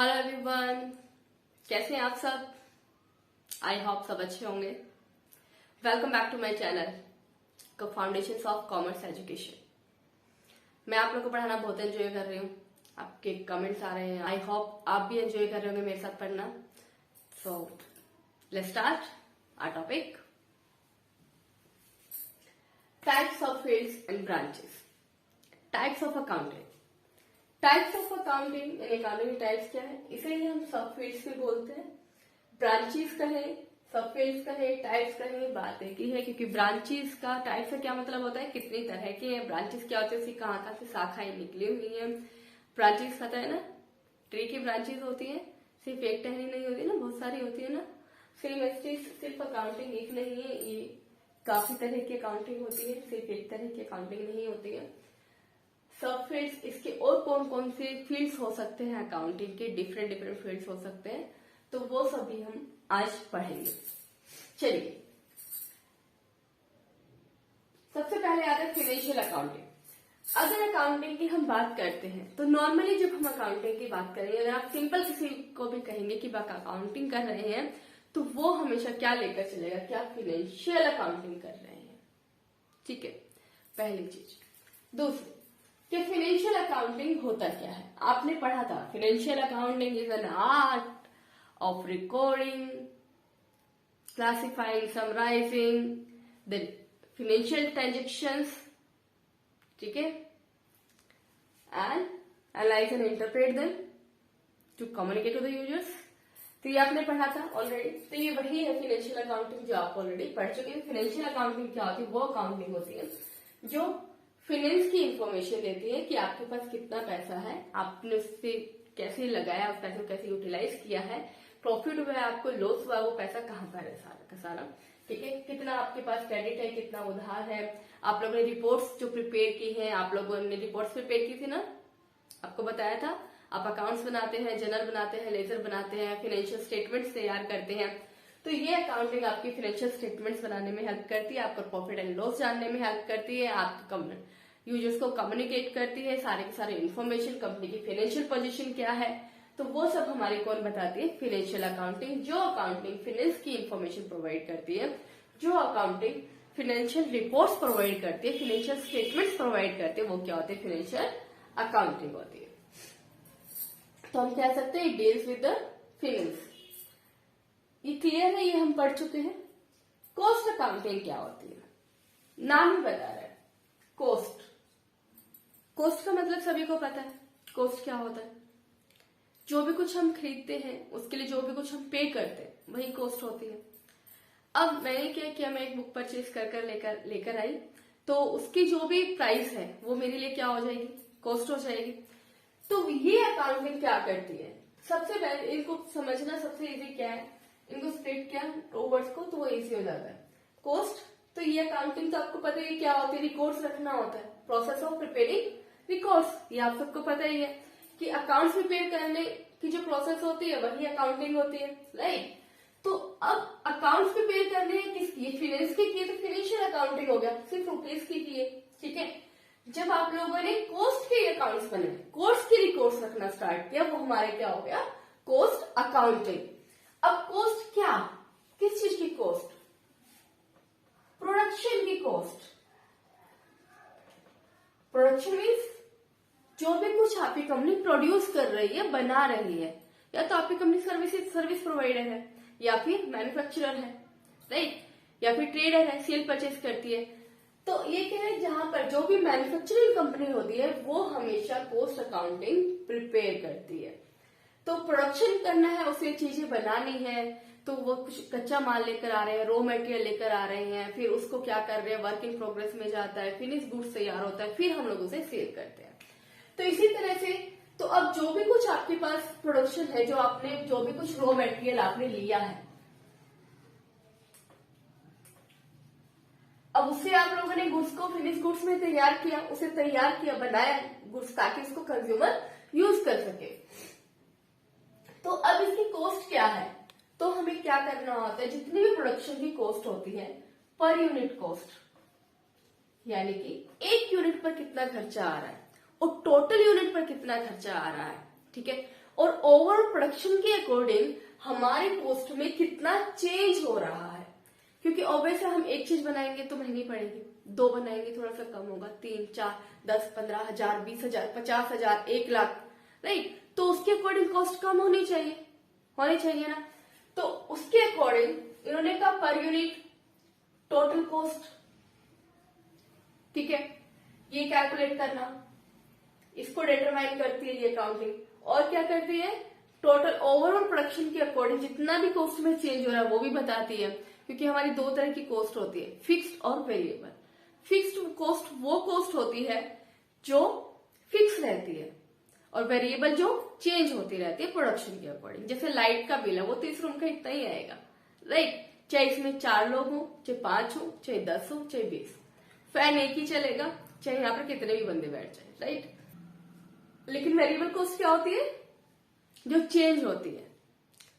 Hello everyone, कैसे हैं आप सब। आई होप सब अच्छे होंगे। Welcome back to my channel को फाउंडेशंस ऑफ कॉमर्स एजुकेशन। मैं आप लोगों को पढ़ाना बहुत एंजॉय कर रही हूँ। आपके कमेंट्स आ रहे हैं, आई होप आप भी एंजॉय कर रहे होंगे मेरे साथ पढ़ना। So let's start our topic, types of fields and branches. Types of accounting. Types of accounting यानी अकाउंटिंग टाइप्स क्या है, इसे ही हम सब फील्ड्स भी बोलते हैं। ब्रांचेस कहें, सब फील्ड्स कहें, टाइप्स कहें, बात एक ही है। क्योंकि ब्रांचेस का टाइप से क्या मतलब होता है, कितनी तरह के हैं। ब्रांचेस क्या होते हैं, उसकी कहाँ कहाँ से शाखाएं निकली हुई हैं। ब्रांचेस पता है ना, ट्री की ब्रांचेस होती है, सिर्फ एक टहनी नहीं होती ना, बहुत सारी होती है ना। सेम सिर्फ अकाउंटिंग एक नहीं है, ये काफी तरह की अकाउंटिंग होती है, सिर्फ एक तरह की अकाउंटिंग नहीं होती है। सब फील्ड्स, इसके और कौन कौन से फील्ड्स हो सकते हैं अकाउंटिंग के, डिफरेंट फील्ड्स हो सकते हैं, तो वो सभी हम आज पढ़ेंगे। चलिए, सबसे पहले आता है फाइनेंशियल अकाउंटिंग। अगर अकाउंटिंग की हम बात करते हैं तो नॉर्मली जब हम अकाउंटिंग की बात करेंगे, अगर आप सिंपल किसी को भी कहेंगे कि आप अकाउंटिंग कर रहे हैं, तो वो हमेशा क्या लेकर चलेगा कि आप फाइनेंशियल अकाउंटिंग कर रहे हैं। ठीक है, पहली चीज। दूसरी कि फाइनेंशियल अकाउंटिंग होता क्या है, आपने पढ़ा था financial accounting is an art of recording, classifying, summarising the financial transactions, ठीक है, and analyse and interpret them to communicate to the users. तो ये आपने पढ़ा था ऑलरेडी। तो ये वही है फाइनेंशियल अकाउंटिंग जो आप ऑलरेडी पढ़ चुके हैं। फाइनेंशियल अकाउंटिंग क्या होती है, वो अकाउंटिंग होती है जो फाइनेंस की इंफॉर्मेशन देती है कि आपके पास कितना पैसा है, आपने उससे कैसे लगाया, उस पैसे को कैसे यूटिलाइज किया है, प्रॉफिट हुआ है आपको, लॉस हुआ, वो पैसा कहाँ पर है सारा का सारा। ठीक है, कितना आपके पास क्रेडिट है, कितना उधार है। आप लोगों ने रिपोर्ट्स जो प्रिपेयर की है, आप लोगों ने रिपोर्ट्स प्रिपेयर की थी ना, आपको बताया था। आप अकाउंट्स बनाते हैं, जर्नल बनाते हैं, लेजर बनाते हैं, फाइनेंशियल स्टेटमेंट्स तैयार करते हैं। तो ये अकाउंटिंग आपकी फाइनेंशियल स्टेटमेंट्स बनाने में हेल्प करती है, आपका प्रॉफिट एंड लॉस जानने में हेल्प करती है, आपको यूजर्स को कम्युनिकेट करती है, सारे के सारे इन्फॉर्मेशन, कंपनी की फाइनेंशियल पोजीशन क्या है, तो वो सब हमारी कौन बताती है, फाइनेंशियल अकाउंटिंग। जो अकाउंटिंग फाइनेंस की इंफॉर्मेशन प्रोवाइड करती है, जो अकाउंटिंग फाइनेंशियल रिपोर्ट्स प्रोवाइड करती है, फाइनेंशियल स्टेटमेंट्स प्रोवाइड करती है, वो क्या होती है, फाइनेंशियल अकाउंटिंग होती है। तो हम कह सकते हैं डील्स विद द फाइनेंस। ये क्लियर है, ये हम पढ़ चुके हैं। कॉस्ट अकाउंटिंग क्या होती है, नाम ही बता रहा है, कॉस्ट। कॉस्ट का मतलब सभी को पता है, कॉस्ट क्या होता है। जो भी कुछ हम खरीदते हैं, उसके लिए जो भी कुछ हम पे करते हैं, वही कॉस्ट होती है। अब मैंने क्या किया, मैं एक बुक परचेज कर लेकर आई, तो उसकी जो भी प्राइस है वो मेरे लिए क्या हो जाएगी, कॉस्ट हो जाएगी। तो ये अकाउंटिंग क्या करती है, सबसे पहले इनको समझना सबसे इजी क्या है, इनको स्प्लिट किया दो वर्ड्स को तो वो इजी हो जाता है। कॉस्ट, तो ये अकाउंटिंग तो आपको पता है क्या होती है, रिकॉर्ड्स रखना होता है, प्रोसेस ऑफ प्रिपेयरिंग रिकॉर्ड्स। ये आप सबको पता ही है कि अकाउंट्स प्रिपेयर करने की जो प्रोसेस होती है वही अकाउंटिंग होती है, राइट। तो अब अकाउंट्स प्रिपेयर करने हैं किसकी, फाइनेंस की किए तो फाइनेंशियल अकाउंटिंग हो गया, सिर्फ रुपीज की किए। ठीक है, जब आप लोगों ने कॉस्ट के अकाउंट्स बनाए, कॉस्ट की रिकॉर्ड्स रखना स्टार्ट किया, वो हमारे क्या हो गया, कॉस्ट अकाउंटिंग। अब कॉस्ट क्या, किस चीज की कॉस्ट, प्रोडक्शन की कॉस्ट। प्रोडक्शन मीन्स जो भी कुछ आपकी कंपनी प्रोड्यूस कर रही है, बना रही है, या तो आपकी कंपनी सर्विस प्रोवाइडर है, या फिर मैन्युफैक्चरर है, राइट, या फिर ट्रेडर है, सेल परचेज करती है। तो ये क्या है, जहां पर जो भी मैन्युफैक्चरिंग कंपनी होती है वो हमेशा कॉस्ट अकाउंटिंग प्रिपेयर करती है। तो प्रोडक्शन करना है, उसे चीजें बनानी है, तो वो कुछ कच्चा माल लेकर आ रहे हैं, रॉ मटेरियल लेकर आ रहे हैं, फिर उसको क्या कर रहे हैं, वर्क इन प्रोग्रेस में जाता है, फिनिश गुड्स तैयार होता है, फिर हम लोग उसे सेल करते हैं। तो इसी तरह से, तो अब जो भी कुछ आपके पास प्रोडक्शन है, जो आपने जो भी कुछ रॉ मटेरियल आपने लिया है, अब उससे आप लोगों ने गुड्स को फिनिश गुड्स में तैयार किया, उसे तैयार किया, बनाया गुड्स ताकि उसको कंज्यूमर यूज कर सके। तो अब इसकी कॉस्ट क्या है, तो हमें क्या करना होता है, जितनी भी प्रोडक्शन की कॉस्ट होती है पर यूनिट कॉस्ट, यानी कि एक यूनिट पर कितना खर्चा आ रहा है और टोटल यूनिट पर कितना खर्चा आ रहा है, ठीक है, और ओवरऑल प्रोडक्शन के अकॉर्डिंग हमारे कॉस्ट में कितना चेंज हो रहा है। क्योंकि ऑब्वियसली हम एक चीज बनाएंगे तो महंगी पड़ेगी, 2 बनाएंगे थोड़ा सा कम होगा, 3, 4, 10, 15,000, 20,000, 50,000, 1,00,000, राइट। तो उसके अकॉर्डिंग कॉस्ट कम होनी चाहिए ना। तो उसके अकॉर्डिंग इन्होंने कहा पर यूनिट टोटल कॉस्ट, ठीक है, ये कैलकुलेट करना, इसको डिटरमाइन करती है ये अकाउंटिंग। और क्या करती है, टोटल ओवरऑल प्रोडक्शन के अकॉर्डिंग जितना भी कॉस्ट में चेंज हो रहा है वो भी बताती है। क्योंकि हमारी 2 तरह की कॉस्ट होती है, फिक्स्ड और वेरिएबल। फिक्स्ड कॉस्ट वो कॉस्ट होती है जो फिक्स रहती है, और वेरिएबल जो चेंज होती रहती है प्रोडक्शन के अकॉर्डिंग। जैसे लाइट का बिल है, वो तो इस रूम का इतना ही आएगा, राइट। चाहे इसमें 4 लोग हो, चाहे 5 हो, चाहे 10 हो, चाहे 20, फैन एक ही चलेगा, चाहे यहाँ पर कितने भी बंदे बैठ जाए, राइट। लेकिन वेरिएबल कॉस्ट क्या होती है, जो चेंज होती है।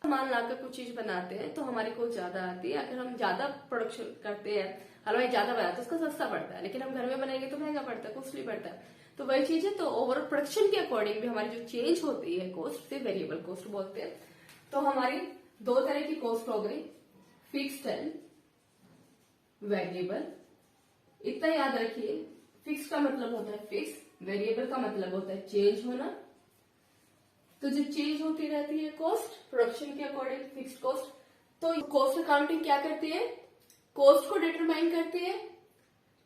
सामान लाकर कुछ चीज बनाते हैं तो हमारी कॉस्ट ज्यादा आती है। अगर हम ज्यादा प्रोडक्शन करते हैं, हलवाई ज्यादा बनाते हैं, उसका सस्ता पड़ता है, लेकिन हम घर में बनाएंगे तो महंगा पड़ता है, कॉस्टली पड़ता है। तो वही चीज है। तो ओवरऑल प्रोडक्शन के अकॉर्डिंग भी हमारी जो चेंज होती है कॉस्ट, से वेरिएबल कॉस्ट बोलते हैं। तो हमारी 2 तरह की कॉस्ट हो गई, फिक्स्ड एंड वेरिएबल। इतना याद रखिए, फिक्स का मतलब होता है फिक्स, वेरिएबल का मतलब होता है चेंज होना। तो जो चेंज होती रहती है कॉस्ट प्रोडक्शन के अकॉर्डिंग, फिक्स्ड कॉस्ट। तो कॉस्ट अकाउंटिंग क्या करती है, कॉस्ट को डिटरमाइन करती है,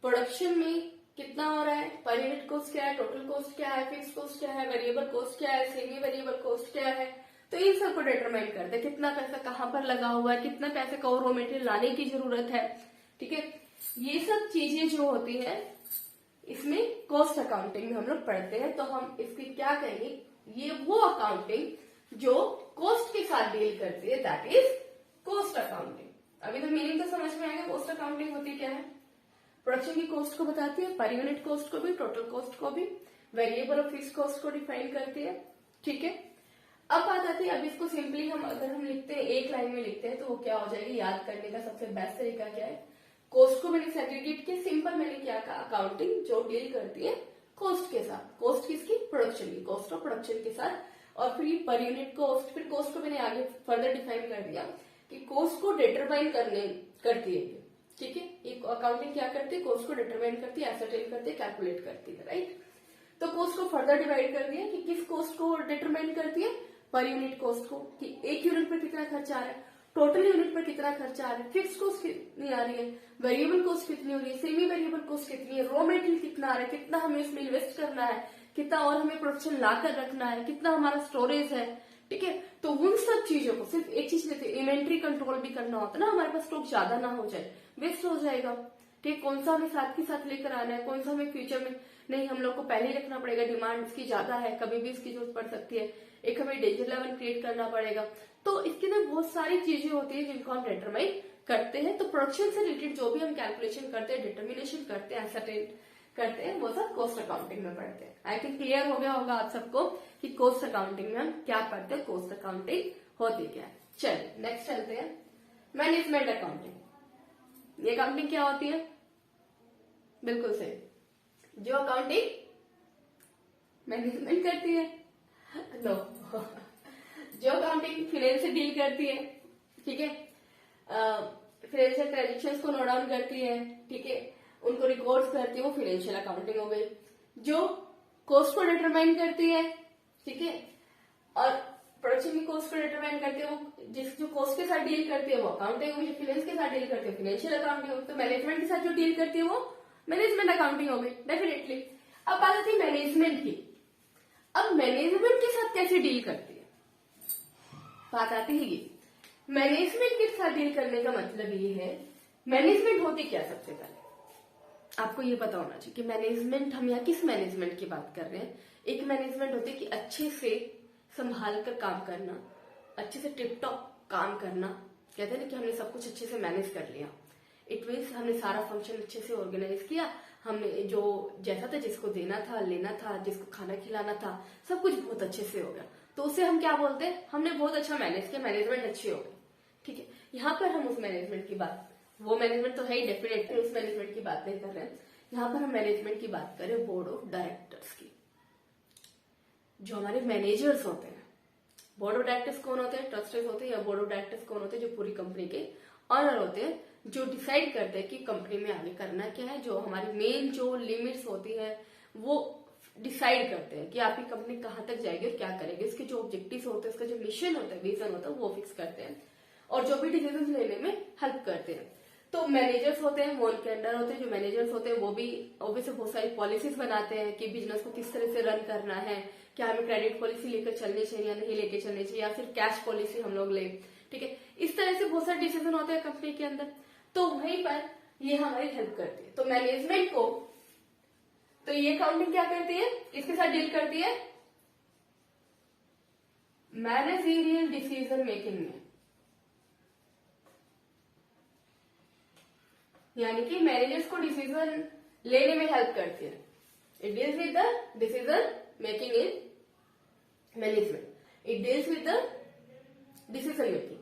प्रोडक्शन में कितना हो रहा है, पर यूनिट कॉस्ट क्या है, टोटल कॉस्ट क्या है, फिक्स कॉस्ट क्या है, वेरिएबल कॉस्ट क्या है, सेमी वेरिएबल कॉस्ट क्या है। तो इन सबको डिटरमाइन करते हैं, कितना पैसा कहाँ पर लगा हुआ है, कितना पैसे का और रॉ मेटेरियल लाने की जरूरत है, ठीक है। ये सब चीजें जो होती है इसमें कॉस्ट अकाउंटिंग में हम लोग पढ़ते हैं। तो हम इसकी क्या कहेंगे, ये वो अकाउंटिंग जो कॉस्ट के साथ डील करती है, दैट इज कॉस्ट अकाउंटिंग। अभी तो मीनिंग तो समझ में आएगा कॉस्ट अकाउंटिंग होती क्या है। प्रोडक्शन की कॉस्ट को बताती है, पर यूनिट कॉस्ट को भी, टोटल कॉस्ट को भी, वेरिएबल और फिक्स कॉस्ट को डिफाइन करती है, ठीक है। अब बात आती है, अब इसको सिंपली हम अगर हम लिखते हैं, एक लाइन में लिखते हैं, तो वो क्या हो जाएगी, याद करने का सबसे बेस्ट तरीका क्या है, कॉस्ट को मैंने सेग्रीगेट किया, सिंपल मैंने क्या कहा, अकाउंटिंग जो डील करती है कॉस्ट के साथ। कॉस्ट किसकी, प्रोडक्शन की, कॉस्ट ऑफ प्रोडक्शन के साथ। और फिर ये पर यूनिट कॉस्ट, फिर कॉस्ट को मैंने आगे फर्दर डिफाइन कर दिया कि कॉस्ट को डिटरमाइन करती है, ठीक है। एक अकाउंटिंग क्या करती है, कॉस्ट को डिटरमाइन करती है, एसरटेन करती है, कैलकुलेट करती है, राइट। तो कॉस्ट को फर्दर डिवाइड कर दिया कि किस कॉस्ट को डिटरमाइन करती है, पर यूनिट कॉस्ट को, कि एक यूनिट पर कितना खर्चा आ रहा है, टोटल यूनिट पर कितना खर्चा आ रहा है, फिक्स कॉस्ट कितनी आ रही है, वेरिएबल कॉस्ट कितनी हो रही है, सेमी वेरिएबल कॉस्ट कितनी है, रॉ मेटेरियल कितना आ रहा है, कितना हमें इसमें इन्वेस्ट करना है, कितना और हमें प्रोडक्शन ला कर रखना है, कितना हमारा स्टोरेज है, ठीक है। तो उन सब चीजों को, सिर्फ एक चीज लेते, इन्वेंट्री कंट्रोल भी करना होता है ना, हमारे पास स्टॉक ज्यादा ना हो जाए, वेस्ट हो जाएगा, ठीक। कौन सा हमें साथ के साथ लेकर आना है, कौन सा हमें फ्यूचर में नहीं, हम लोग को पहले ही रखना पड़ेगा, डिमांड इसकी ज्यादा है, कभी भी इसकी जरूरत पड़ सकती है, एक हमें डेंजर लेवल क्रिएट करना पड़ेगा। तो इसके अंदर बहुत सारी चीजें होती है जिनको हम डिटरमाइन करते हैं। तो प्रोडक्शन से रिलेटेड जो भी हम कैलकुलेशन करते हैं, डिटर्मिनेशन करते हैं, एसरटेन करते हैं, वो सब कॉस्ट अकाउंटिंग में पढ़ते हैं। आई थिंक क्लियर हो गया होगा आप सबको कि कॉस्ट अकाउंटिंग में हम क्या पढ़ते हैं, कॉस्ट अकाउंटिंग होती क्या है। चलिए नेक्स्ट चलते हैं, मैनेजमेंट अकाउंटिंग। ये अकाउंटिंग क्या होती है, बिल्कुल सही, जो अकाउंटिंग मैनेजमेंट करती है, नो जो अकाउंटिंग फाइनेंस से डील करती है, ठीक है, फाइनेंशियल ट्रांजेक्शंस को नोट डाउन करती है, ठीक है, उनको रिकॉर्ड्स करती है, वो फाइनेंशियल अकाउंटिंग हो गई। जो कॉस्ट को डिटरमाइन करती है, ठीक है, और प्रोडक्शन की कॉस्ट को डिटरमाइन करती है, वो जो कॉस्ट के साथ डील करती है वो अकाउंटिंग होगी, जो फाइनेंस के साथ डील करती है फाइनेंशियल अकाउंटिंग होगी। तो मैनेजमेंट के साथ जो डील करती है वो मैनेजमेंट अकाउंटिंग होगी डेफिनेटली। अब बात आती है मैनेजमेंट की। अब मैनेजमेंट के साथ कैसे डील करती है, बात आती है ये। मैनेजमेंट के साथ डील करने का मतलब ये है, मैनेजमेंट होती क्या, सबसे पहले आपको ये पता होना चाहिए कि मैनेजमेंट, हम यहाँ किस मैनेजमेंट की बात कर रहे हैं। एक मैनेजमेंट होती है कि अच्छे से संभाल कर काम करना, अच्छे से टिप टॉप काम करना, कहते हैं ना कि हमने सब कुछ अच्छे से मैनेज कर लिया। इट मीन्स हमने सारा फंक्शन अच्छे से ऑर्गेनाइज किया, हमने जो जैसा था, जिसको देना था, लेना था, जिसको खाना खिलाना था, सब कुछ बहुत अच्छे से हो गया। तो उसे हम क्या बोलते हैं, हमने बहुत अच्छा मैनेज किया, मैनेजमेंट अच्छी हो गई, ठीक है। यहाँ पर हम उस मैनेजमेंट की बात, वो मैनेजमेंट तो है ही डेफिनेटली, उस मैनेजमेंट की बात नहीं कर रहे हैं। यहाँ पर हम मैनेजमेंट की बात करें बोर्ड ऑफ डायरेक्टर्स की, जो हमारे मैनेजर्स होते हैं, बोर्ड ऑफ डायरेक्टर्स कौन होते हैं? ट्रस्टेड होते हैं, या बोर्ड ऑफ डायरेक्टर्स कौन होते हैं? जो पूरी कंपनी के ऑनर होते हैं, जो डिसाइड करते हैं कि कंपनी में आगे करना क्या है, जो हमारी मेन जो लिमिट्स होती है वो डिसाइड करते हैं कि आपकी कंपनी कहाँ तक जाएगी और क्या करेगी, इसके जो ऑब्जेक्टिव्स होते हैं, इसका जो मिशन होता है, विजन होता है, वो फिक्स करते हैं और जो भी डिसीजन लेने में हेल्प करते हैं। तो मैनेजर्स होते हैं, वो उनके अंडर होते हैं। जो मैनेजर्स होते हैं वो भी ऑब्वियसली बहुत सारी पॉलिसीज बनाते हैं कि बिजनेस को किस तरह से रन करना है, क्या हमें क्रेडिट पॉलिसी लेकर चलनी चाहिए या नहीं लेकर चलनी चाहिए, या फिर कैश पॉलिसी हम लोग ले, ठीक है। इस तरह से बहुत सारे डिसीजन होते हैं कंपनी के अंदर, तो वहीं पर ये हमारी हेल्प करती है। तो मैनेजमेंट को, तो ये अकाउंटिंग क्या करती है, इसके साथ डील करती है मैनेजरियल डिसीजन मेकिंग में, यानी कि मैनेजर्स को डिसीजन लेने में हेल्प करती है। It deals with the decision making in management, it deals with the decision making,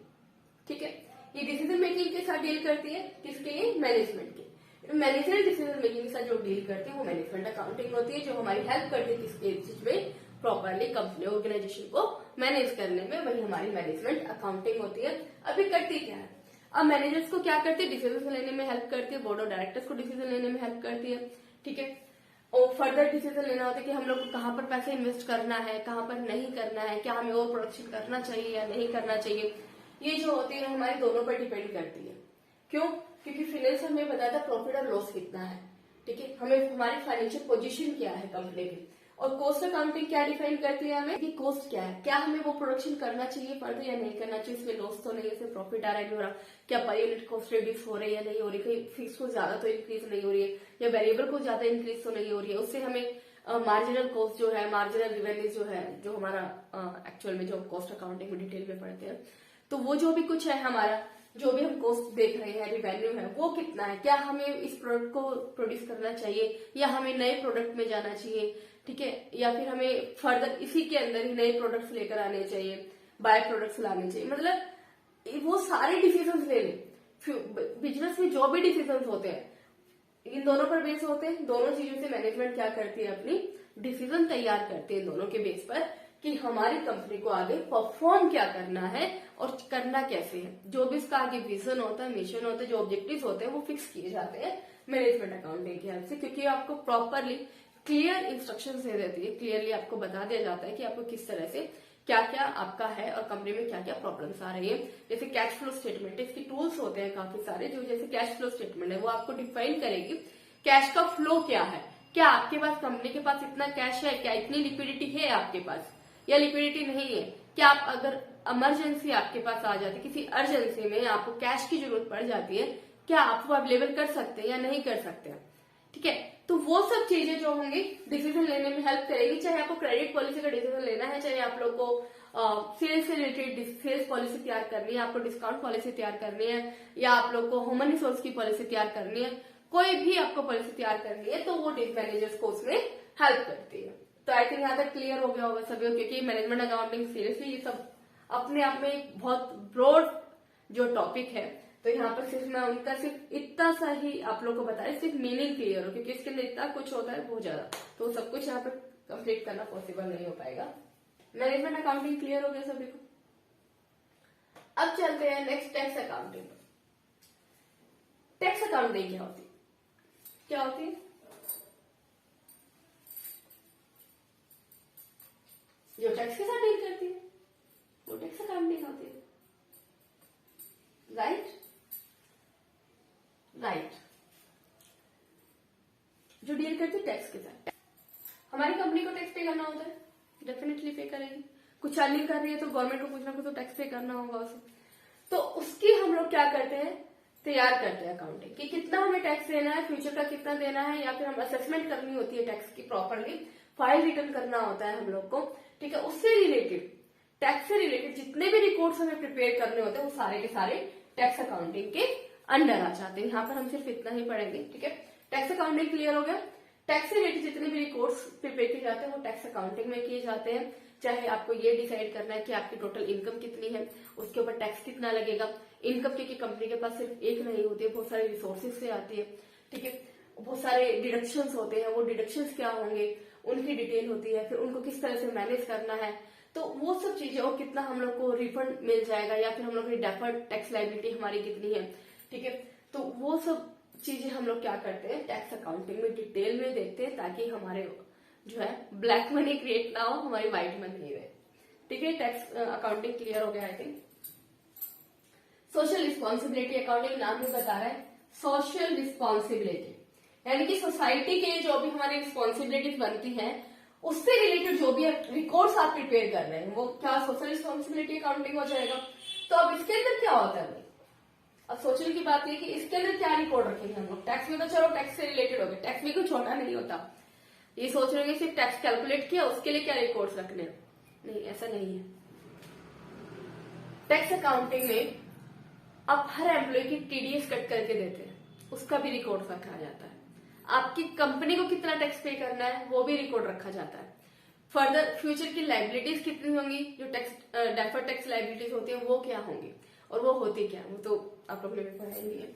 ठीक है। ये डिसीजन मेकिंग के साथ डील करती है, किसके लिए? मैनेजमेंट के। मैनेजरियल डिसीजन मेकिंग के साथ जो डील करती है वो मैनेजमेंट अकाउंटिंग होती है, जो हमारी हेल्प करती है किसके चीज में? प्रॉपरली कंपनी ऑर्गेनाइजेशन को मैनेज करने में, वही हमारी मैनेजमेंट अकाउंटिंग होती है। अभी करती क्या है? अब मैनेजर्स को क्या करती है? डिसीजन लेने में हेल्प करती है। बोर्ड ऑफ डायरेक्टर्स को डिसीजन लेने में हेल्प करती है, ठीक है। और फर्दर डिसीजन लेना होता है कि हम लोग को कहाँ पर पैसे इन्वेस्ट करना है, कहाँ पर नहीं करना है, क्या हमें और प्रोडक्शन करना चाहिए या नहीं करना चाहिए। ये जो होती है हमारे दोनों पर डिपेंड करती है। क्यों? क्योंकि फाइनेंस हमें बताता है प्रॉफिट और लॉस कितना है, ठीक है, हमें हमारी फाइनेंशियल पोजीशन क्या है कंपनी की। और कॉस्ट अकाउंटिंग क्या डिफाइन करती है हमें कि कॉस्ट क्या है, क्या हमें वो प्रोडक्शन करना चाहिए फर्दर या नहीं करना चाहिए, इसमें लॉस तो नहीं है, इसमें प्रॉफिट आ रहा है नहीं हो रहा, क्या पर यूनिट कॉस्ट रिड्यूस हो रही है या नहीं हो रही, कहीं फिक्स को ज्यादा तो इंक्रीज नहीं हो रही है या वेरिएबल को ज्यादा इंक्रीज तो नहीं हो रही है। उससे हमें मार्जिनल कॉस्ट जो है, मार्जिनल रिवेन्यू जो है, जो हमारा एक्चुअल में जो कॉस्ट अकाउंटिंग में डिटेल में पढ़ते हैं, तो वो जो भी कुछ है हमारा, जो भी हम कॉस्ट देख रहे हैं, रिवेन्यू है, वो कितना है, क्या हमें इस प्रोडक्ट को प्रोड्यूस करना चाहिए या हमें नए प्रोडक्ट में जाना चाहिए, ठीक है, या फिर हमें फर्दर इसी के अंदर ही नए प्रोडक्ट्स लेकर आने चाहिए, बाय प्रोडक्ट्स लाने चाहिए। मतलब वो सारे डिसीजन ले ले। बिजनेस में जो भी डिसीजन होते हैं इन दोनों पर बेस होते हैं। दोनों चीजों से मैनेजमेंट क्या करती है, अपनी डिसीजन तैयार करती है इन दोनों के बेस पर कि हमारी कंपनी को आगे परफॉर्म क्या करना है और करना कैसे है। जो भी इसका आगे विजन होता है, मिशन होता है, जो ऑब्जेक्टिव्स होते हैं वो फिक्स किए जाते हैं मैनेजमेंट अकाउंटिंग की हेल्प से, क्योंकि आपको प्रॉपरली क्लियर इंस्ट्रक्शंस दे देती है, क्लियरली आपको बता दिया जाता है कि आपको किस तरह से क्या क्या आपका है और कंपनी में क्या क्या प्रॉब्लम्स आ रही है। जैसे कैश फ्लो स्टेटमेंट, इसके टूल्स होते हैं काफी सारे, जो जैसे कैश फ्लो स्टेटमेंट है वो आपको डिफाइन करेगी कैश का फ्लो क्या है, क्या आपके पास, कंपनी के पास इतना कैश है, क्या इतनी लिक्विडिटी है आपके पास या लिक्विडिटी नहीं है, क्या आप अगर इमरजेंसी आपके पास आ जाती है, किसी अर्जेंसी में आपको कैश की जरूरत पड़ जाती है, क्या आप वो अवेलेबल कर सकते हैं या नहीं कर सकते हैं, ठीक है। तो वो सब चीजें जो होंगी डिसीजन लेने में हेल्प करेगी, चाहे आपको क्रेडिट पॉलिसी का डिसीजन लेना है, चाहे आप लोग को सेल्स से रिलेटेड सेल्स पॉलिसी तैयार करनी है, आपको डिस्काउंट पॉलिसी तैयार करनी है, या आप लोग को ह्यूमन रिसोर्स की पॉलिसी तैयार करनी है, कोई भी आपको पॉलिसी तैयार करनी है तो वो मैनेजर्स को उसमें हेल्प करती है। तो आई थिंक यहाँ तक क्लियर हो गया होगा सभी, क्योंकि मैनेजमेंट अकाउंटिंग सीरियसली ये सब अपने आप में एक बहुत ब्रॉड जो टॉपिक है, तो यहाँ पर सिर्फ मैं उनका सिर्फ इतना सा ही आप लोग को बता रही, सिर्फ मीनिंग क्लियर हो, क्योंकि इसके अंदर इतना कुछ होता है बहुत ज्यादा, तो सब कुछ यहाँ पर कंप्लीट करना पॉसिबल नहीं हो पाएगा। मैनेजमेंट अकाउंटिंग क्लियर हो गया सभी को। अब चलते हैं next tax accounting. Tax accounting क्या होती है? क्या होती है? जो टैक्स के साथ डील करती है वो टैक्स अकाउंटिंग होती है, राइट? राइट, जो डील करती है टैक्स के साथ। हमारी कंपनी को टैक्स पे करना होता है, डेफिनेटली पे करेगी। कुछ अर्निंग कर रही है तो गवर्नमेंट को कुछ ना कुछ तो टैक्स पे करना होगा उसे, तो उसकी हम लोग क्या करते हैं, तैयार करते हैं अकाउंटिंग कि कितना हमें टैक्स देना है, फ्यूचर का कितना देना है, या फिर हम असेसमेंट करनी होती है टैक्स की, प्रॉपरली फाइल रिटर्न करना होता है हम लोग को, ठीक है। उससे रिलेटेड, टैक्स से रिलेटेड जितने भी रिकॉर्ड्स हमें प्रिपेयर करने होते हैं वो सारे के सारे टैक्स अकाउंटिंग के अंडर आ जाते हैं। यहाँ पर हम सिर्फ इतना ही पढ़ेंगे, ठीक है। टैक्स अकाउंटिंग क्लियर हो गया। टैक्स से रिलेटेड जितने भी रिकॉर्ड्स प्रिपेयर किए जाते हैं वो टैक्स अकाउंटिंग में किए जाते हैं। चाहे आपको ये डिसाइड करना है कि आपकी टोटल इनकम कितनी है, उसके ऊपर टैक्स कितना लगेगा। इनकम क्योंकि कंपनी के पास सिर्फ एक नहीं होती है, बहुत सारे रिसोर्सेज से आती है, ठीक है। बहुत सारे डिडक्शंस होते हैं, वो डिडक्शंस क्या होंगे उनकी डिटेल होती है, फिर उनको किस तरह से मैनेज करना है, तो वो सब चीजें, और कितना हम लोग को रिफंड मिल जाएगा, या फिर हम लोग की डेफर्ड टैक्स लायबिलिटी हमारी कितनी है, ठीक है। तो वो सब चीजें हम लोग क्या करते हैं, टैक्स अकाउंटिंग में डिटेल में देखते हैं, ताकि हमारे जो है ब्लैक मनी क्रिएट ना हो, हमारी व्हाइट मनी रहे, ठीक है। टैक्स अकाउंटिंग क्लियर हो गया I think. Social responsibility accounting नाम ही बता रहा है, सोशल रिस्पॉन्सिबिलिटी, यानी कि सोसाइटी के जो भी हमारी रिस्पॉन्सिबिलिटीज बनती हैं उससे रिलेटेड जो भी रिकॉर्ड्स आप प्रिपेयर कर रहे हैं वो क्या सोशल रिस्पॉन्सिबिलिटी अकाउंटिंग हो जाएगा। तो अब इसके अंदर क्या होता है भाई, अब सोचने की बात है कि इसके अंदर क्या रिकॉर्ड रखेंगे हम लोग। टैक्स में तो चलो टैक्स से रिलेटेड हो गया, टैक्स में कोई छोटा नहीं होता, ये सोच रहे हैं सिर्फ टैक्स कैलकुलेट किया उसके लिए क्या रिकॉर्ड्स रखने, नहीं ऐसा नहीं है। टैक्स अकाउंटिंग में आप हर एम्प्लॉय की टीडीएस कट करके देते हैं, उसका भी रिकॉर्ड रखा जाता है। आपकी कंपनी को कितना टैक्स पे करना है वो भी रिकॉर्ड रखा जाता है। फर्दर फ्यूचर की लाइबिलिटीज कितनी होंगी, जो टैक्स डेफर्ड टैक्स लाइबिलिटीज होती है वो क्या होंगी और वो होती क्या, वो तो आप लोग ने भी पढ़ा ही है,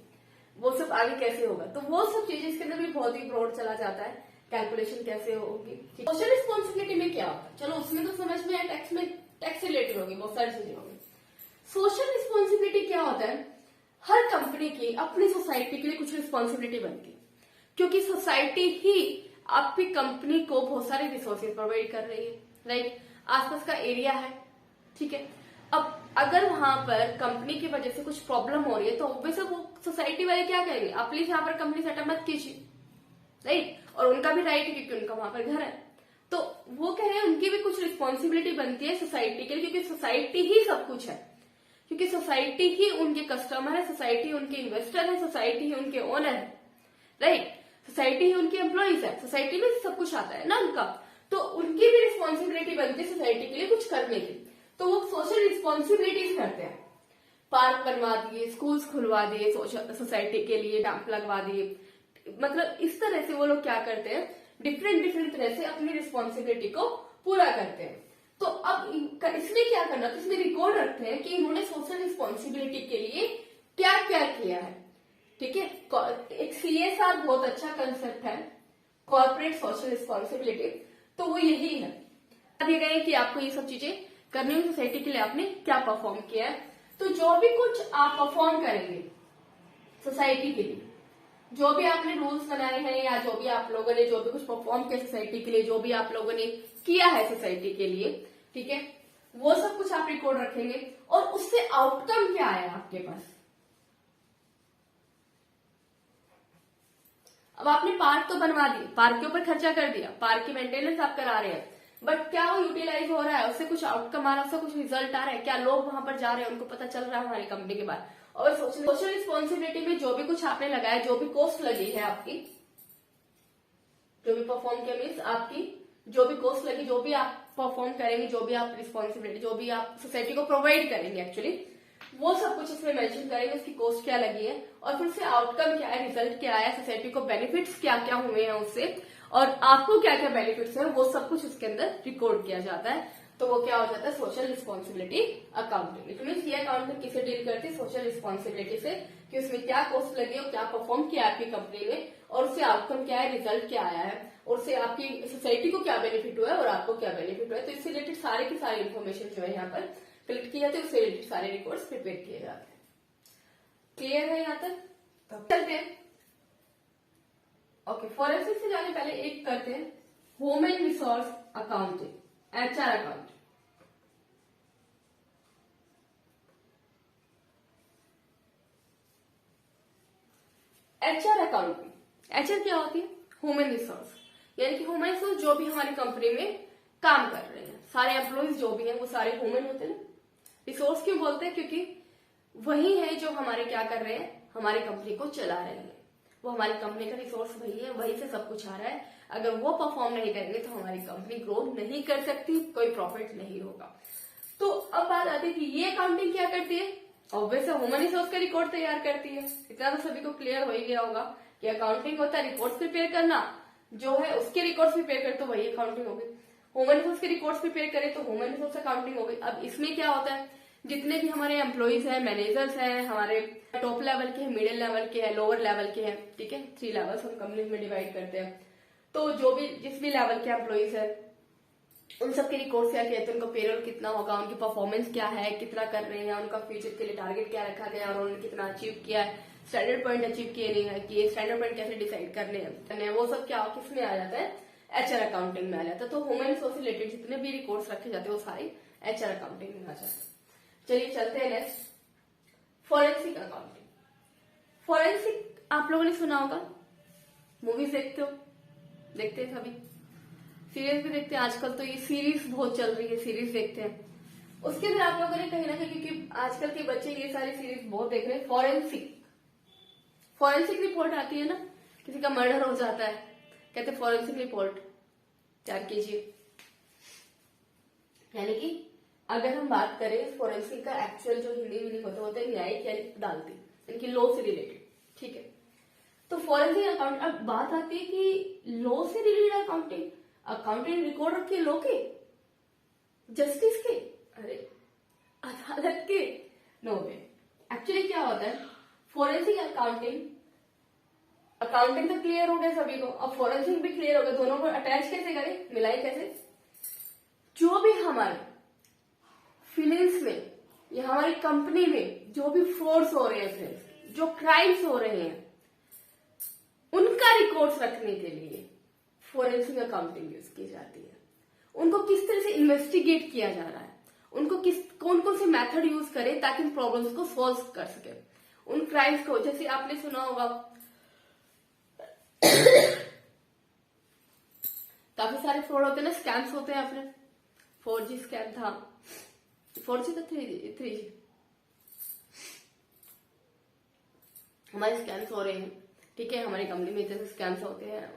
वो सब आगे कैसे होगा। तो वो सब चीजें इसके अंदर भी बहुत ही ब्रॉड चला जाता है, कैलकुलेशन कैसे होगी। सोशल रिस्पॉन्सिबिलिटी में क्या होता है, चलो उसमें तो समझ में है, टैक्स में टैक्स रिलेटेड होगी, बहुत सारी चीजें होंगी। सोशल रिस्पॉन्सिबिलिटी क्या होता है, हर कंपनी की अपनी सोसाइटी के लिए कुछ रिस्पॉन्सिबिलिटी बनती है, क्योंकि सोसाइटी ही आपकी कंपनी को बहुत सारे रिसोर्सेज प्रोवाइड कर रही है, राइट। आसपास का एरिया है, ठीक है। अब अगर वहां पर कंपनी की वजह से कुछ प्रॉब्लम हो रही है तो ऑब्वियसली वो सोसाइटी वाले क्या कहेंगे, आप प्लीज यहाँ पर कंपनी सेटअप मत कीजिए, राइट। और उनका भी राइट है क्योंकि उनका वहां पर घर है, तो वो कह रहे हैं उनकी भी कुछ रिस्पॉन्सिबिलिटी बनती है सोसाइटी के लिए, क्योंकि सोसाइटी ही सब कुछ है, क्योंकि सोसाइटी ही उनके कस्टमर है, सोसाइटी उनके इन्वेस्टर है, सोसाइटी ही उनके ओनर है, राइट। सोसाइटी ही उनके एम्प्लॉइज है, सोसाइटी में सब कुछ आता है ना उनका, तो उनकी भी रिस्पॉन्सिबिलिटी बनती है सोसाइटी के लिए कुछ करने की, तो वो सोशल रिस्पॉन्सिबिलिटीज करते हैं। पार्क बनवा दिए, स्कूल्स खुलवा दिए सोसाइटी के लिए, डैम्प लगवा दिए, मतलब इस तरह से वो लोग क्या करते हैं, डिफरेंट तरह से अपनी रिस्पॉन्सिबिलिटी को पूरा करते हैं। तो अब इसमें क्या करना, तो इसमें रिकॉर्ड रखते हैं कि इन्होंने सोशल रिस्पॉन्सिबिलिटी के लिए क्या क्या किया है, ठीक है। एक सीएसआर बहुत अच्छा कंसेप्ट है, कॉर्पोरेट सोशल रिस्पॉन्सिबिलिटी, तो वो यही है, दिए गए कि आपको ये सब चीजें करनी है, सोसाइटी के लिए आपने क्या परफॉर्म किया है। तो जो भी कुछ आप परफॉर्म करेंगे सोसाइटी के लिए, जो भी आपने रूल्स बनाए हैं या जो भी आप लोगों ने जो भी कुछ परफॉर्म किया सोसाइटी के लिए, जो भी आप लोगों ने किया है सोसाइटी के लिए, ठीक है, वो सब कुछ आप रिकॉर्ड रखेंगे और उससे आउटकम क्या आया आपके पास। अब आपने पार्क तो बनवा दिए, पार्क के ऊपर खर्चा कर दिया, पार्क की मेंटेनेंस आप करा रहे हैं, बट क्या वो यूटिलाइज हो रहा है, उससे कुछ आउटकम आ रहा है, उससे कुछ रिजल्ट आ रहा है, क्या लोग वहां पर जा रहे हैं, उनको पता चल रहा है हमारी कंपनी के बाद। और सोशल रिस्पॉन्सिबिलिटी में जो भी कुछ आपने लगाया, जो भी कॉस्ट लगी है आपकी, जो भी परफॉर्म किया मीन्स आपकी जो भी कॉस्ट लगी, जो भी आप परफॉर्म करेंगे, जो भी आप रिस्पॉन्सिबिलिटी, जो भी आप सोसाइटी को प्रोवाइड करेंगे एक्चुअली, वो सब कुछ इसमें मेंशन करेंगे, उसकी कॉस्ट क्या लगी है और फिर से आउटकम क्या है, रिजल्ट क्या है, सोसाइटी को बेनिफिट्स क्या क्या हुए हैं उससे, और आपको क्या क्या बेनिफिट्स है, वो सब कुछ उसके अंदर रिकॉर्ड किया जाता है। तो वो क्या हो जाता है, social responsibility accounting. It means ये अकाउंटिंग किसे डील करती है, सोशल रिस्पॉन्सिबिलिटी से, कि उसमें क्या कॉस्ट लगी और क्या परफॉर्म किया आपकी कंपनी में, और उससे आउटकम क्या है, रिजल्ट क्या आया है, और उससे आपकी सोसाइटी को क्या बेनिफिट हुआ है और आपको क्या बेनिफिट हुआ है। तो इससे रिलेटेड सारे की सारी इन्फॉर्मेशन जो है यहाँ पर कलेक्ट की जाती है, उससे रिलेटेड सारे रिकॉर्ड्स प्रिपेयर किए जाते हैं। क्लियर है यहाँ तक? चलते हैं ओके। फॉरेंसिक से जाने पहले एक करते हैं human resource accounting, HR accounting. HR accounting, HR क्या होती है, ह्यूमन रिसोर्स, यानी कि ह्यूमन रिसोर्स जो भी हमारी कंपनी में काम कर रहे हैं, सारे एम्प्लॉइज जो भी हैं वो सारे ह्यूमन होते हैं। रिसोर्स क्यों बोलते हैं, क्योंकि वही है जो हमारे क्या कर रहे हैं, हमारी कंपनी को चला रहे हैं, वो हमारी कंपनी का रिसोर्स वही है, वही से सब कुछ आ रहा है। अगर वो परफॉर्म नहीं करेंगे तो हमारी कंपनी ग्रो नहीं कर सकती, कोई प्रॉफिट नहीं होगा। तो अब बात आती है कि ये अकाउंटिंग क्या करती है, ऑब्वियसली ह्यूमन रिसोर्स का रिकॉर्ड तैयार करती है। इतना तो सभी को क्लियर हो ही गया होगा कि अकाउंटिंग होता है रिकॉर्ड्स प्रिपेयर करना, जो है उसके रिकॉर्ड्स प्रिपेयर करे तो वही अकाउंटिंग हो गई। ह्यूमन रिसोर्स के रिकॉर्ड्स प्रिपेयर करे तो ह्यूमन रिसोर्स अकाउंटिंग हो गई। अब इसमें क्या होता है, जितने भी हमारे एम्प्लॉइज हैं, मैनेजर्स हैं, हमारे टॉप लेवल के हैं, मिडिल लेवल के हैं, लोअर लेवल के हैं, ठीक है, 3 लेवल्स हम कंपनी में डिवाइड करते हैं। तो जो भी जिस भी लेवल के एम्प्लॉइज है उन सब के रिकॉर्ड शेयर किए थे, उनका पेरोल कितना होगा, उनकी परफॉर्मेंस क्या है, कितना कर रहे हैं, उनका फ्यूचर के लिए टारगेट क्या रखा गया और उन्होंने कितना अचीव किया है, स्टैंडर्ड पॉइंट अचीव किए नहीं है, कि स्टैंडर्ड पॉइंट कैसे डिसाइड करने हैं, वो सब क्या किस में आ जाता है, एचआर अकाउंटिंग में आ जाता है। तो ह्यूमन रिसोर्स से रिलेटेड जितने भी रिकॉर्ड्स रखे जाते हैं वो सारे एचआर अकाउंटिंग में आ जाते हैं। चलिए चलते हैं नेक्स्ट, फॉरेंसिक अकाउंटिंग। फॉरेंसिक आप लोगों ने सुना होगा, मूवीज देखते हो, देखते हैं सभी, सीरीज भी देखते हैं, आजकल तो ये सीरीज बहुत चल रही है, सीरीज देखते हैं। उसके अंदर आप लोगों ने कहीं ना कहीं, क्योंकि आजकल के बच्चे ये सारी सीरीज बहुत देख रहे हैं, फॉरेंसिक रिपोर्ट आती है ना, किसी का मर्डर हो जाता है, कहते हैं फॉरेंसिक रिपोर्ट तैयार कीजिए। यानी कि अगर हम बात करें फॉरेंसिक का एक्चुअल जो हिंदी मीनिंग होता है न्यायिक यानी अदालती, इनकी लॉ से रिलेटेड, ठीक है। तो फॉरेंसिक अकाउंट, अब बात आती है कि लॉ से रिलेटेड अकाउंटिंग, अकाउंटिंग रिकॉर्ड रखे लॉ के, जस्टिस के, अरे अदालत के, नो वे। एक्चुअली क्या होता है, फॉरेंसिक अकाउंटिंग तो क्लियर हो गया सभी को, अब फॉरेंसिक भी क्लियर हो गया, दोनों को अटैच कैसे करें, मिलाए कैसे। जो भी हमारे फिनेंस में या हमारी कंपनी में जो भी फ्रॉड्स हो रहे हैं फ्रेंड्स, जो क्राइम्स हो रहे हैं, उनका रिकॉर्ड्स रखने के लिए फॉरेंसिक अकाउंटिंग यूज की जाती है। उनको किस तरह से इन्वेस्टिगेट किया जा रहा है, उनको कौन कौन से मेथड यूज करें ताकि उन प्रॉब्लम्स को सॉल्व कर सके, उन क्राइम्स को। जैसे आपने सुना होगा काफी सारे फ्रॉड होते हैं ना, स्कैम्स होते हैं, आपने 4G स्कैम था, 4G तो 3G हमारे स्कैम्स हो रहे हैं, ठीक है। हमारी कंपनी में इतने स्कैम्स होते हैं,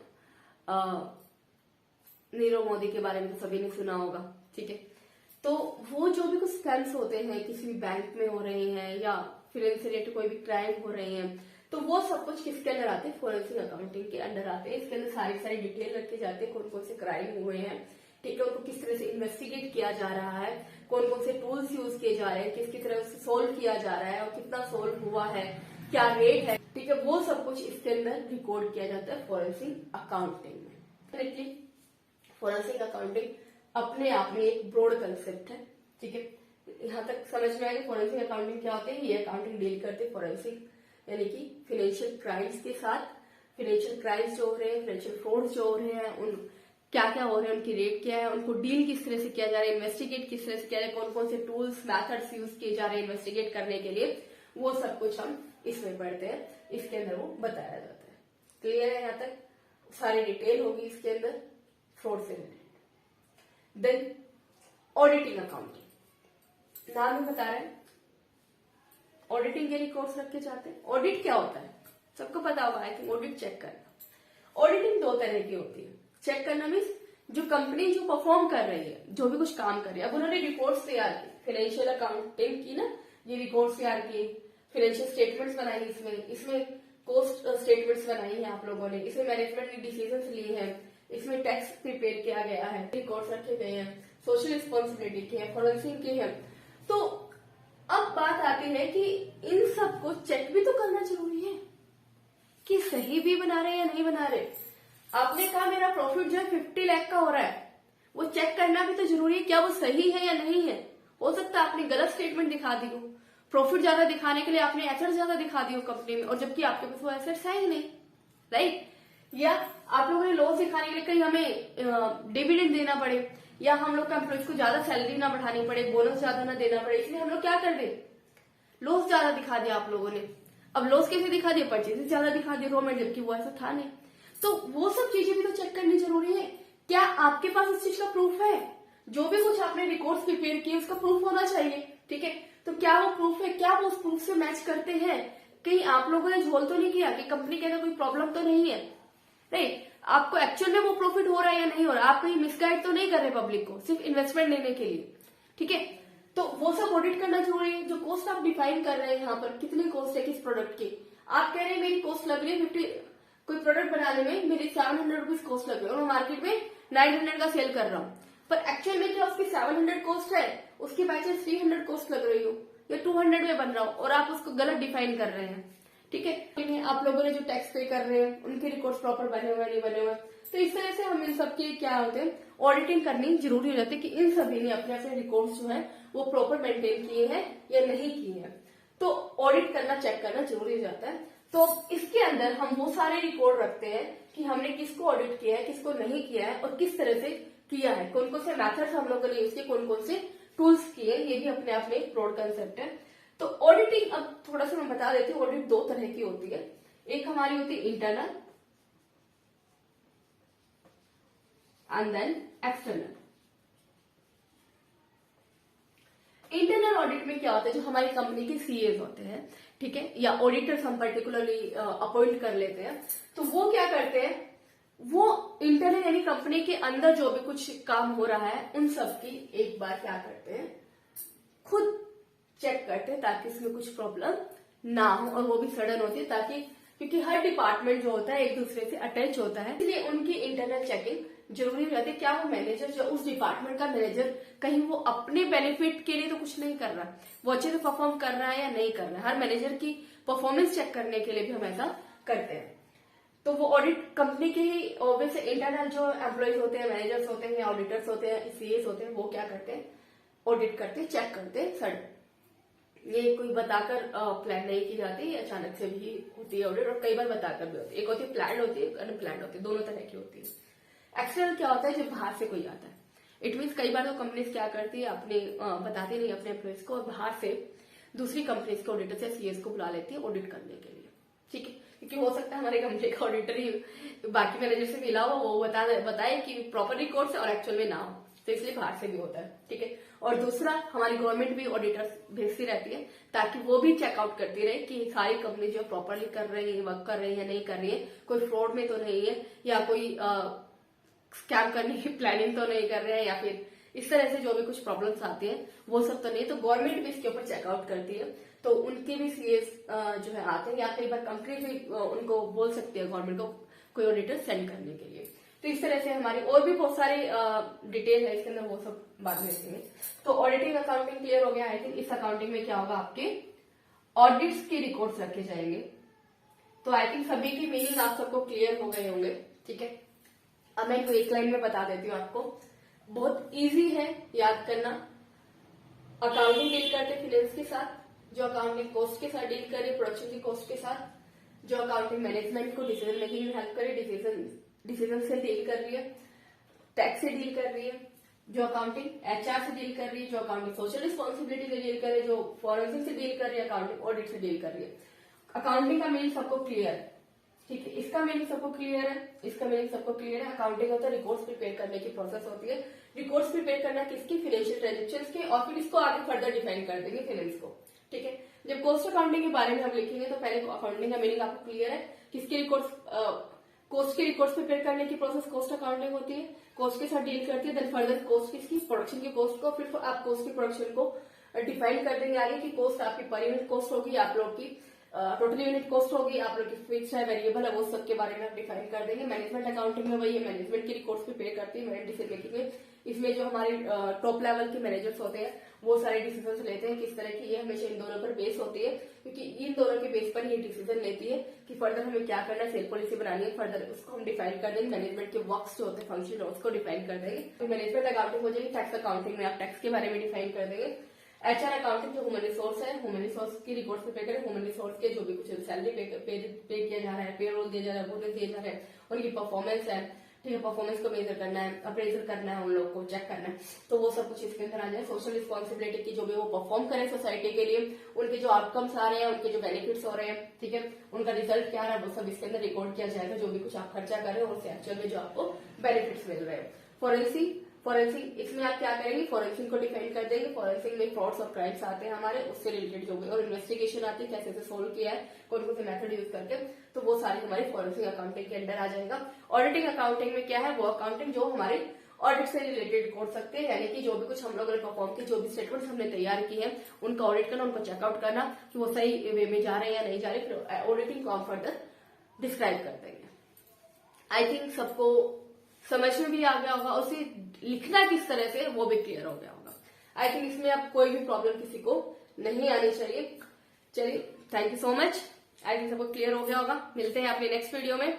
नीरव मोदी के बारे में तो सभी ने सुना होगा, ठीक है। तो वो जो भी कुछ स्कैम्स होते हैं, किसी भी बैंक में हो रहे हैं या फाइनेंस से रिलेटेड कोई भी क्राइम हो रहे हैं, तो वो सब कुछ किसके अंदर आते हैं, फॉरेंसिक अकाउंटिंग के अंडर आते हैं। इसके अंदर सारी डिटेल रखे जाते हैं, कौन कौन से क्राइम हुए हैं, ठीक है, उनको किस तरह से इन्वेस्टिगेट किया जा रहा है, कौन कौन से टूल्स यूज किए जा रहे हैं, किसकी तरह से सोल्व किया जा रहा है और कितना सोल्व हुआ है, क्या रेट है, ठीक है, वो सब कुछ इसके अंदर रिकॉर्ड किया जाता है फॉरेंसिक अकाउंटिंग में। फॉरेंसिक अकाउंटिंग अपने आप में एक ब्रॉड कंसेप्ट है, ठीक है। यहाँ तक समझ में आएगा फॉरेंसिक अकाउंटिंग क्या होते हैं। ये अकाउंटिंग डील करते हैं फॉरेंसिक यानी कि फाइनेंशियल क्राइम्स के साथ, फाइनेंशियल क्राइम्स जो हो रहे हैं, फाइनेंशियल फ्रॉड जो हो रहे हैं, उन क्या क्या हो रहे हैं, उनकी रेट क्या है, उनको डील किस तरह से किया जा रहा है, इन्वेस्टिगेट किस तरह से किया जा रहा है, कौन कौन से टूल्स मैथड्स यूज किए जा रहे हैं इन्वेस्टिगेट करने के लिए, वो सब कुछ हम इसमें पढ़ते हैं, इसके अंदर वो बताया जाता है। क्लियर है यहाँ तक, सारी डिटेल होगी इसके अंदर फ्रॉड से रिलेटेड। देन ऑडिटिंग अकाउंटिंग, नाम ही बता रहे हैं ऑडिटिंग के रिकॉर्ड्स रखे जाते हैं। ऑडिट क्या होता है सबको पता होगा, आई थिंक, ऑडिट चेक करना। ऑडिटिंग दो तरह की होती है। चेक करना मीन्स जो कंपनी जो परफॉर्म कर रही है, जो भी कुछ काम कर रही है, अब उन्होंने रिपोर्ट्स तैयार की, फाइनेंशियल अकाउंटिंग की ना, ये रिपोर्ट्स तैयार की, फाइनेंशियल स्टेटमेंट्स बनाई, इसमें कॉस्ट स्टेटमेंट्स बनाई है आप लोगों ने, इसमें मैनेजमेंट ने डिसीजंस लिए हैं, इसमें टैक्स प्रिपेयर किया गया है, रिकॉर्ड्स रखे गए हैं, सोशल रिस्पॉन्सिबिलिटी के हैं, फॉरेंसिक के हैं। तो अब बात आती है कि इन सबको चेक भी तो करना जरूरी है कि सही भी बना रहे हैं या नहीं बना रहे। आपने कहा मेरा प्रॉफिट जो है 50 लाख का हो रहा है, वो चेक करना भी तो जरूरी है, क्या वो सही है या नहीं है। हो सकता है आपने गलत स्टेटमेंट दिखा दी हो, प्रॉफिट ज्यादा दिखाने के लिए आपने एसेट्स ज्यादा दिखा दी हो कंपनी में, और जबकि आपके पास वो एसेट्स है ही नहीं, राइट। या आप लोगों ने लॉस दिखाने के लिए कहीं हमें डिविडेंड देना पड़े, या हम लोग का एम्प्लॉइज को ज्यादा सैलरी ना बढ़ानी पड़े, बोनस ज्यादा ना देना पड़े, इसलिए हम लोग क्या कर दे, लॉस ज्यादा दिखा दिया आप लोगों ने। अब लॉस कैसे दिखा दिया, परचेज ज्यादा दिखा दिया रॉ मटेरियल, जबकि वो ऐसा था नहीं। तो वो सब चीजें भी तो चेक करनी जरूरी है। क्या आपके पास इस चीज का प्रूफ है, जो भी कुछ आपने रिकॉर्ड्स प्रिपेयर किए उसका प्रूफ होना चाहिए, ठीक है। तो क्या वो प्रूफ है, क्या वो उस प्रूफ से मैच करते हैं, कहीं आप लोगों ने झोल तो नहीं किया कि कंपनी के अंदर कोई प्रॉब्लम तो नहीं है, राइट। आपको एक्चुअल में वो प्रॉफिट हो रहा है या नहीं हो रहा, आप कहीं मिसगाइड तो नहीं कर रहे पब्लिक को सिर्फ इन्वेस्टमेंट लेने के लिए, ठीक है। तो वो सब ऑडिट करना जरूरी है। जो कॉस्ट आप डिफाइन कर रहे हैं यहाँ पर, कितनी कॉस्ट है किस प्रोडक्ट की, आप कह रहे हैं मेरी कॉस्ट लग रही है 50, कोई प्रोडक्ट बनाने में मेरी 700 रुपीज कॉस्ट लग रही है और मैं मार्केट में 900 का सेल कर रहा हूँ, पर एक्चुअल में क्या उसकी 700 कॉस्ट है, उसकी बाई 300 कॉस्ट लग रही हो या 200 में बन रहा हो, और आप उसको गलत डिफाइन कर रहे हैं, ठीक है। आप लोगों ने जो टैक्स पे कर रहे हैं उनके रिकॉर्ड्स प्रॉपर बने हुए नहीं बने हुए, तो इस तरह से हम इन सबके क्या होते हैं ऑडिटिंग करनी जरूरी हो जाती है कि इन सभी ने अपने अपने रिकॉर्ड्स जो है वो प्रॉपर मेंटेन किए हैं या नहीं किए हैं। तो ऑडिट करना, चेक करना जरूरी हो जाता है। तो इसके अंदर हम वो सारे रिकॉर्ड रखते हैं कि हमने किसको ऑडिट किया है, किसको नहीं किया है और किस तरह से किया है, कौन कौन से मेथड्स हम लोगों ने यूज किए, कौन कौन से टूल्स किए, ये भी अपने आप में एक ब्रॉड कंसेप्ट है। तो ऑडिटिंग अब थोड़ा सा मैं बता देती हूँ। ऑडिट दो तरह की होती है, एक हमारी होती है internal and then external. Internal audit में क्या होता है, जो हमारी कंपनी के सीएस होते हैं, ठीक है, या ऑडिटर्स हम पर्टिकुलरली अपॉइंट कर लेते हैं, तो वो क्या करते हैं, वो इंटरनल यानी कंपनी के अंदर जो भी कुछ काम हो रहा है उन सब की एक बार क्या करते हैं, खुद चेक करते हैं ताकि इसमें कुछ प्रॉब्लम ना हो, और वो भी सडन होती है ताकि, क्योंकि हर डिपार्टमेंट जो होता है एक दूसरे से अटैच होता है, इसलिए उनकी इंटरनल चेकिंग जरूरी हो जाती है। क्या वो मैनेजर, जो उस डिपार्टमेंट का मैनेजर, कहीं वो अपने बेनिफिट के लिए तो कुछ नहीं कर रहा, वो अच्छे से परफॉर्म कर रहा है या नहीं कर रहा है। हर मैनेजर की परफॉर्मेंस चेक करने के लिए भी हम ऐसा करते हैं। तो वो ऑडिट कंपनी के ही ऑब्वियस इंटरनल जो एम्प्लॉयज होते हैं, मैनेजर्स होते हैं या ऑडिटर्स होते हैं, सीएस होते हैं, वो क्या करते हैं, ऑडिट करते हैं, चेक करते हैं। सर ये कोई बताकर प्लान नहीं की जाती, अचानक से भी होती है ऑडिट, और कई बार बताकर भी होती है। एक होती है प्लान होती है, अनप्लान होती है, दोनों तरह की होती है। एक्सटर्नल क्या होता है, जब बाहर से कोई आता है, इट मीन्स कई बार तो कंपनीज क्या करती है, अपने बताती नहीं अपने एम्प्लॉयज को, और बाहर से दूसरी कंपनीज के ऑडिटर या सीएस को बुला लेती है ऑडिट करने के लिए, ठीक है, क्योंकि हो सकता है हमारे कंपनी का ऑडिटर ही बाकी मैनेजर से मिला हो, वो बताए कि प्रॉपर रिकॉर्ड्स है और एक्चुअल में ना हो, तो इसलिए बाहर से भी होता है, ठीक है। और दूसरा, हमारी गवर्नमेंट भी ऑडिटर्स भेजती रहती है ताकि वो भी चेकआउट करती रहे कि सारी कंपनी जो प्रॉपरली कर रही है, वर्क कर रही है, नहीं कर रही है, कोई फ्रॉड में तो नहीं है, या कोई स्कैम करने की प्लानिंग तो नहीं कर रहे हैं, या फिर इस तरह से जो भी कुछ प्रॉब्लम्स आती है वो सब तो नहीं। तो गवर्नमेंट भी इसके ऊपर चेकआउट करती है, तो उनके भी सीएस जो है आते हैं, या कई बार कंपनी भी उनको बोल सकती है गवर्नमेंट को कोई ऑडिटर सेंड करने के लिए। तो इस तरह से हमारी और भी बहुत सारी डिटेल है इसके अंदर, वो सब बाद में देखेंगे। तो ऑडिटिंग अकाउंटिंग क्लियर हो गया। आई थिंक इस अकाउंटिंग में क्या होगा, आपके ऑडिट्स के रिकॉर्ड्स रखे जाएंगे। तो आई थिंक सभी की मीनिंग आप सबको क्लियर हो गए होंगे, ठीक है। अब मैं एक लाइन में बता देती हूँ आपको, बहुत इजी है याद करना। अकाउंटिंग डील करते फाइनेंस के साथ, जो अकाउंटिंग कॉस्ट के साथ डील करे प्रोडक्शन की कॉस्ट के साथ, जो अकाउंटिंग मैनेजमेंट को डिसीजन मेकिंग में हेल्प करे, डिसीजन से डील कर रही है, टैक्स से डील कर रही है, जो अकाउंटिंग एचआर से डील कर रही है, जो अकाउंटिंग सोशल रिस्पॉन्सिबिलिटी से डील कर रही है, जो फॉरेंसिक से डील कर रही है, अकाउंटिंग ऑडिट से डील कर रही है। अकाउंटिंग का मीनिंग सबको क्लियर है, ठीक है, इसका मीनिंग सबको क्लियर है, इसका मीनिंग सबको क्लियर है। अकाउंटिंग होता है रिकॉर्ड्स प्रिपेयर करने की प्रोसेस होती है। रिकॉर्ड्स प्रिपेयर करना किसकी, फाइनेंशियल ट्रांजेक्शंस के, और फिर इसको आगे फर्दर डिफाइन कर देंगे फाइनेंस को, ठीक है। जब कॉस्ट अकाउंटिंग के बारे में हम लिखेंगे तो पहले अकाउंटिंग का मीनिंग आपको क्लियर है, किसके रिकॉर्ड्स, कॉस्ट के रिकॉर्ड्स प्रिपेयर करने की प्रोसेस कॉस्ट अकाउंटिंग होती है, कॉस्ट के साथ डील करती है। देन फर्दर कॉस्ट किसकी, प्रोडक्शन की कॉस्ट को, फिर आप कॉस्ट की प्रोडक्शन को डिफाइन कर देंगे आगे कि कॉस्ट आपकी पर यूनिट कॉस्ट होगी, आप लोग की टोटल यूनिट कॉस्ट होगी, आप लोग की फिक्स है, वेरिएबल है, वो सब के बारे में आप डिफाइन कर देंगे। मैनेजमेंट अकाउंटिंग में वही है, मैनेजमेंट की रिकॉर्ड्स प्रिपेयर करती है मैनेजमेंट डिसीजन मेकिंग में। इसमें जो हमारे टॉप लेवल के मैनेजर्स होते हैं वो सारे डिसीजन लेते हैं किस तरह की, ये हमेशा इन दोनों पर बेस होती है, क्योंकि इन दोनों के बेस पर ये डिसीजन लेती है कि फर्दर हमें क्या करना है, सेल पॉलिसी बनानी है, फर्दर उसको हम डिफाइन कर देंगे। मैनेजमेंट के वर्क्स जो होते हैं, फंक्शन उसको डिफाइन कर देंगे। तो मैनेजमेंट अकाउंटिंग हो जाएगी। टैक्स अकाउंटिंग में आप टैक्स के बारे में डिफाइन कर देंगे। एचआर अकाउंटिंग जो ह्यूमन रिसोर्स है, ह्यूमन रिसोर्स की रिकॉर्ड्स पे करें, ह्यूमन रिसोर्स के जो भी कुछ सैलरी पे किया जा रहा है, पेरोल दिया जा रहा है, बोनस दिया जा रहा है, उनकी परफॉर्मेंस है, ठीक है, परफॉर्मेंस को मेजर करना है, अप्रेजल करना है, उन लोग को चेक करना है, तो वो सब कुछ इसके अंदर आ जाए। सोशल रिस्पॉन्सिबिलिटी की जो भी वो परफॉर्म करें सोसाइटी के लिए, उनके जो आउटकम्स आ रहे हैं, उनके जो बेनिफिट्स हो रहे हैं, ठीक है, उनका रिजल्ट क्या आ रहा है, वो सब इसके अंदर रिकॉर्ड किया जाएगा। जो भी कुछ आप खर्चा कर रहे हो उससे एक्चुअल में जो आपको बेनिफिट्स मिल रहे हैं। फॉरेंसिक इसमें आप क्या करेंगे, फॉरेंसिक को डिफाइन कर देंगे। फॉरेंसिक में फ्रॉड्स और क्राइम्स आते हैं हमारे, उससे रिलेटेड जो भी, और इन्वेस्टिगेशन आती है कैसे सोल्व किया है, कौन कौन से मेथड यूज करके, तो वो सारी हमारी फॉरेंसिक अकाउंटिंग के अंडर आ जाएगा। ऑडिटिंग अकाउंटिंग में क्या है, वो अकाउंटिंग जो हमारे ऑडिट से रिलेटेड कर सकते हैं, यानी कि जो भी कुछ हम लोगों ने परफॉर्म की, जो भी स्टेटमेंट्स हमने तैयार की है, उनका ऑडिट करना, उनको चेकआउट करना कि वो सही वे में जा रहे हैं या नहीं जा रहे, फिर ऑडिटिंग को हम फर्दर डिस्क्राइब कर देंगे। आई थिंक सबको समझ में भी आ गया होगा, उसे लिखना किस तरह से वो भी क्लियर हो गया होगा। आई थिंक इसमें अब कोई भी प्रॉब्लम किसी को नहीं आनी चाहिए। चलिए, thank you so much. I think सबको क्लियर हो गया होगा। मिलते हैं अपने नेक्स्ट वीडियो में।